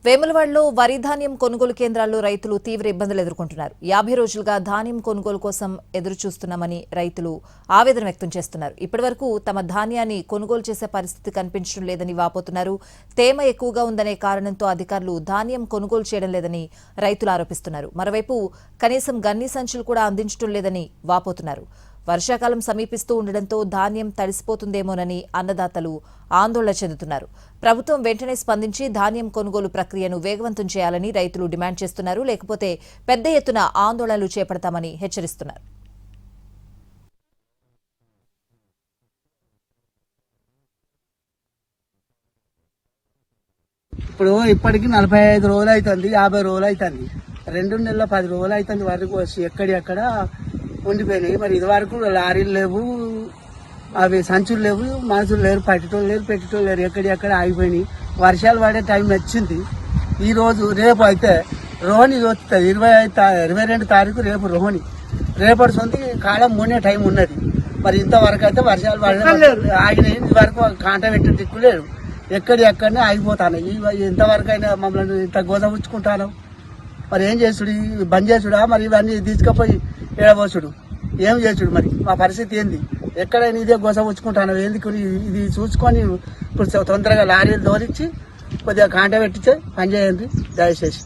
వేములవాడలో వరి ధాన్యం కొనుగోలు కేంద్రాల్లో రైతులు తీవ్ర ఇబ్బందులు ఎదుర్కొంటున్నారు. 50 రోజులుగా ధాన్యం కొనుగోలు కోసం ఎదురు చూస్తున్నామని రైతులు ఆవేదన వ్యక్తం చేస్తున్నారు. ఇప్పటివరకు తమ ధాన్యాన్ని కొనుగోలు చేసే పరిస్థితి కనిపించడం లేదని వాపోతున్నారు. తేమ ఎక్కువగా ఉందనే కారణంతో అధికారులు ధాన్యం కొనుగోలు చేయడం లేదని రైతులు ఆరోపిస్తున్నారు. మరోవైపు కనీసం గన్ని సంచులు కూడా అందించడం లేదని వాపోతున్నారు. వర్షాకాలం సమీపిస్తూ ఉండడంతో ధాన్యం తడిసిపోతుందేమోనని అన్నదాతలు ఆందోళన చెందుతున్నారు. ప్రభుత్వం వెంటనే స్పందించి ధాన్యం కొనుగోలు ప్రక్రియను వేగవంతం చేయాలని రైతులు డిమాండ్ చేస్తున్నారు. లేకపోతే పెద్ద ఎత్తున ఆందోళనలు చేపడతామని హెచ్చరిస్తున్నారు. ఇప్పటికి 45 రోజులు అవుతుంది, 50 రోజులు అవుతుంది, 2 నెలల 10 రోజులు అవుతుంది. వరకు వచ్చి ఎక్కడెక్కడ ఉండిపోయినాయి. మరి ఇది వరకు లారీలు లేవు, అవి సంచులు లేవు, మనుషులు లేరు, పెట్టేటోళ్ళు లేరు, ఎక్కడెక్కడ ఆగిపోయినాయి. వర్షాలు పడే టైం వచ్చింది. ఈ రోజు రేపు అయితే రోహిణి చూస్తుంది, 22 తారీఖు రేపు రోహిణి. రేపటి సొంత కాలం మూడే టైం ఉన్నది. మరి ఇంతవరకు అయితే వర్షాలు పడే ఆగినాయి. ఇంతవరకు కాంట పెట్టే దిక్కు లేదు, ఎక్కడనే ఆగిపోతాను. ఇంతవరకు అయినా మమ్మల్ని ఇంత గోదపుచ్చుకుంటాను. మరి ఏం చేసుడు, బంద్ చేసుడా, మరి ఇవన్నీ తీసుకుపోయి ఏడబోసుడు, ఏం చేసుడు? మరి మా పరిస్థితి ఏంది? ఎక్కడైనా ఇదే గోసపుచ్చుకుంటాను. ఎందుకు ఇది చూసుకొని ఇప్పుడు తొందరగా లారీలు దోరించి కొద్దిగా కాంట పెట్టించే పని చేయండి దయచేసి.